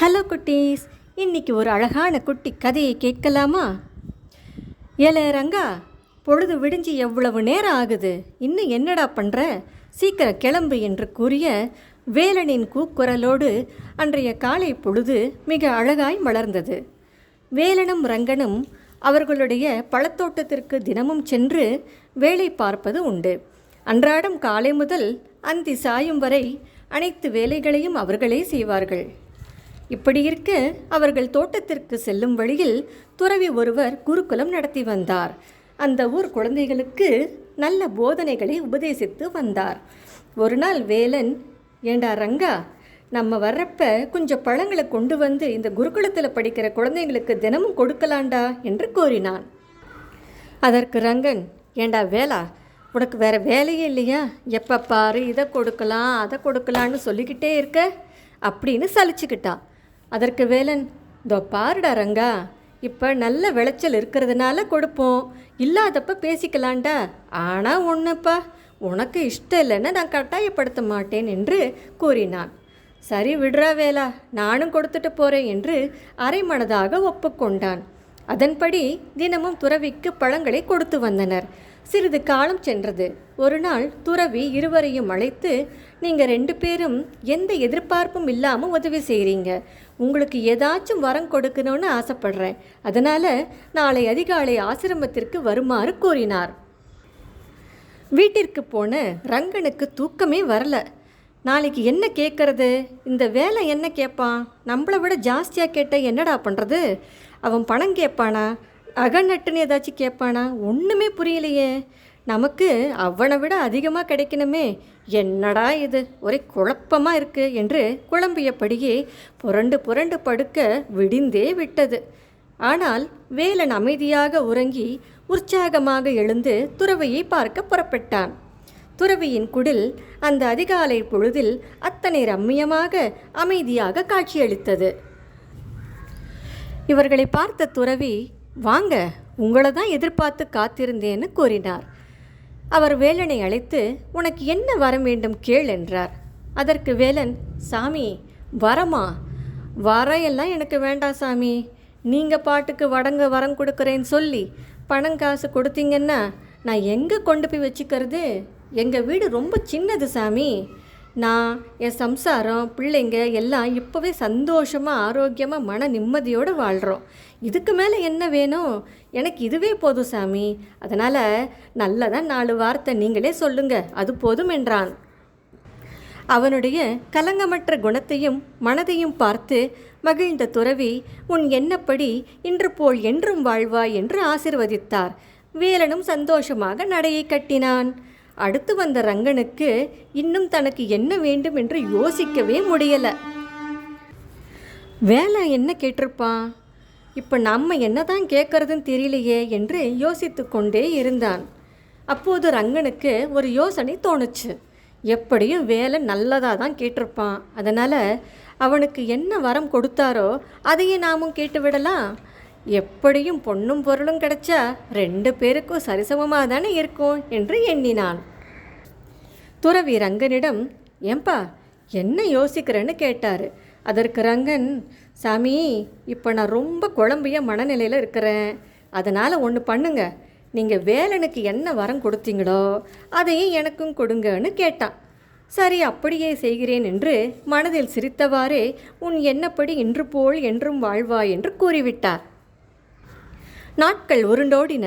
Hello குட்டீஸ், இன்னைக்கு ஒரு அழகான குட்டி கதையை கேட்கலாமா? ஏலே ரங்கா, பொழுது விடிஞ்சு எவ்வளவு நேரம் ஆகுது, இன்னும் என்னடா பண்ணுற? சீக்கிரம் கிளம்பு என்று கூறிய வேலனின் கூக்குரலோடு அன்றைய காலை பொழுது மிக அழகாய் மலர்ந்தது. வேலனும் ரங்கனும் அவர்களுடைய பழத்தோட்டத்திற்கு தினமும் சென்று வேலை பார்ப்பது உண்டு. அன்றாடம் காலை முதல் அந்தி சாயும் வரை அனைத்து வேலைகளையும் அவர்களே செய்வார்கள். இப்படி இருக்க அவர்கள் தோட்டத்திற்கு செல்லும் வழியில் துறவி ஒருவர் குருகுலம் நடத்தி வந்தார். அந்த ஊர் குழந்தைகளுக்கு நல்ல போதனைகளை உபதேசித்து வந்தார். ஒரு நாள் வேலன், ஏண்டா ரங்கா, நம்ம வர்றப்ப கொஞ்சம் பழங்களை கொண்டு வந்து இந்த குருகுலத்தில் படிக்கிற குழந்தைங்களுக்கு தினமும் கொடுக்கலாண்டா என்று கோரினான். அதற்கு ரங்கன், ஏண்டா வேலா, உனக்கு வேறு வேலையே இல்லையா? எப்போ பாரு இதை கொடுக்கலாம் அதை கொடுக்கலான்னு சொல்லிக்கிட்டே இருக்க அப்படின்னு சலிச்சுக்கிட்டான். அதற்கு வேலன், இதோ பாருடா ரங்கா, இப்போ நல்ல விளைச்சல் இருக்கிறதுனால கொடுப்போம், இல்லாதப்ப பேசிக்கலாண்டா. ஆனால் ஒன்றுப்பா, உனக்கு இஷ்டம் இல்லைன்னு நான் கட்டாயப்படுத்த மாட்டேன் என்று கூறினான். சரி விடுறா வேலா, நானும் கொடுத்துட்டு போகிறேன் என்று அரைமனதாக ஒப்புக்கொண்டான். அதன்படி தினமும் துறவிக்கு பழங்களை கொடுத்து வந்தனர். சிறிது காலம் சென்றது. ஒரு நாள் துறவி இருவரையும் அழைத்து, நீங்கள் 2 பேரும் எந்த எதிர்பார்ப்பும் இல்லாமல் உதவி செய்கிறீங்க, உங்களுக்கு ஏதாச்சும் வரம் கொடுக்கணும்னு ஆசைப்படுறேன், அதனால் நாளை அதிகாலை ஆசிரமத்திற்கு வருமாறு கூறினார். வீட்டிற்கு போன ரங்கனுக்கு தூக்கமே வரல. நாளைக்கு என்ன கேட்கறது, இந்த வேலை என்ன கேட்பான், நம்மளை விட ஜாஸ்தியாக கேட்டால் என்னடா பண்ணுறது, அவன் பணம் கேட்பானா, அகநட்டுன்னு ஏதாச்சும் கேட்பானா, ஒன்றுமே புரியலையே, நமக்கு அவனை விட அதிகமாக கிடைக்கணுமே, என்னடா இது ஒரே குழப்பமாக இருக்குது என்று குழம்பியபடியே புரண்டு புரண்டு படுக்க விடிந்தே விட்டது. ஆனால் வேலன் அமைதியாக உறங்கி உற்சாகமாக எழுந்து துறவியை பார்க்க புறப்பட்டான். துறவியின் குடில் அந்த அதிகாலை பொழுதில் அத்தனை ரம்மியமாக அமைதியாக காட்சியளித்தது. இவர்களை பார்த்த துறவி, வாங்க, உங்களை தான் எதிர்பார்த்து காத்திருந்தேன்னு கூறினார். அவர் வேலனை அழைத்து, உனக்கு என்ன வரம் வேண்டும் கேள் என்றார். அதற்கு வேலன், சாமி வரமா? வரையெல்லாம் எனக்கு வேண்டாம் சாமி, நீங்கள் பாட்டுக்கு வரம் கொடுக்குறேன்னு சொல்லி பணம் காசு கொடுத்தீங்கன்னா நான் எங்கே கொண்டு போய் வச்சுக்கிறது? எங்கள் வீடு ரொம்ப சின்னது சாமி, நான் என் சம்சாரம் பிள்ளைங்க எல்லாம் இப்போவே சந்தோஷமாக ஆரோக்கியமாக மன நிம்மதியோடு வாழ்கிறோம், இதுக்கு மேலே என்ன வேணும்? எனக்கு இதுவே போதும் சாமி, அதனால் நல்லதான் 4 வார்த்தை நீங்களே சொல்லுங்க, அது போதும் என்றான். அவனுடைய கலங்கமற்ற குணத்தையும் மனதையும் பார்த்து மகிழ்ந்த துறவி, உன் எண்ணப்படி இன்று போல் என்றும் வாழ்வாய் என்று ஆசிர்வதித்தார். வேலனும் சந்தோஷமாக நடையை கட்டினான். அடுத்து வந்த ரங்கனுக்கு இன்னும் தனக்கு என்ன வேண்டும் என்று யோசிக்கவே முடியலை. வேலை என்ன கேட்டிருப்பான், இப்போ நம்ம என்ன தான் கேட்கறதுன்னு தெரியலையே என்று யோசித்து கொண்டே இருந்தான். அப்போது ரங்கனுக்கு ஒரு யோசனை தோணுச்சு. எப்படியும் வேலை நல்லதாக தான் கேட்டிருப்பான், அதனால் அவனுக்கு என்ன வரம் கொடுத்தாரோ அதையே நாமும் கேட்டு விடலாம். எப்படியும் பொண்ணும் பொருளும் கிடைச்சா 2 பேருக்கும் சரிசமமாக தானே இருக்கும் என்று எண்ணினான். துறவி ரங்கனிடம், ஏன்பா என்ன யோசிக்கிறேன்னு கேட்டார். அதற்கு ரங்கன், சாமி, இப்போ நான் ரொம்ப குழம்பிய மனநிலையில் இருக்கிறேன், அதனால் ஒன்று பண்ணுங்க, நீங்கள் வேலனுக்கு என்ன வரம் கொடுத்தீங்களோ அதையும் எனக்கும் கொடுங்கன்னு கேட்டான். சரி அப்படியே செய்கிறேன் என்று மனதில் சிரித்தவாறே உன் எண்ணப்படி இன்று போல் என்றும் வாழ்வாய் என்று கூறிவிட்டார். நாட்கள் உருண்டோடின.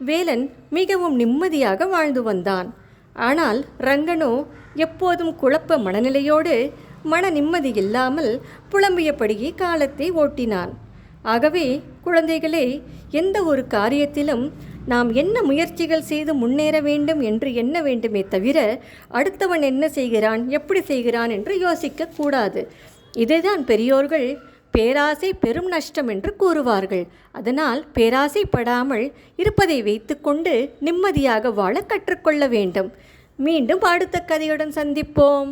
வேலன் மிகவும் நிம்மதியாக வாழ்ந்து வந்தான். ஆனால் ரங்கனோ எப்போதும் குழப்ப மனநிலையோடு மன நிம்மதி இல்லாமல் புலம்பியபடியே காலத்தை ஓட்டினான். ஆகவே குழந்தைகளே, எந்த ஒரு காரியத்திலும் நாம் என்ன முயற்சிகள் செய்து முன்னேற வேண்டும் என்று எண்ண வேண்டுமே தவிர அடுத்தவன் என்ன செய்கிறான் எப்படி செய்கிறான் என்று யோசிக்க கூடாது. இதைதான் பெரியோர்கள் பேராசை பெரும் நஷ்டம் என்று கூறுவார்கள். அதனால் பேராசைப்படாமல் இருப்பதை வைத்துக்கொண்டு நிம்மதியாக வாழ கற்றுக்கொள்ள வேண்டும். மீண்டும் அடுத்த கதையுடன் சந்திப்போம்.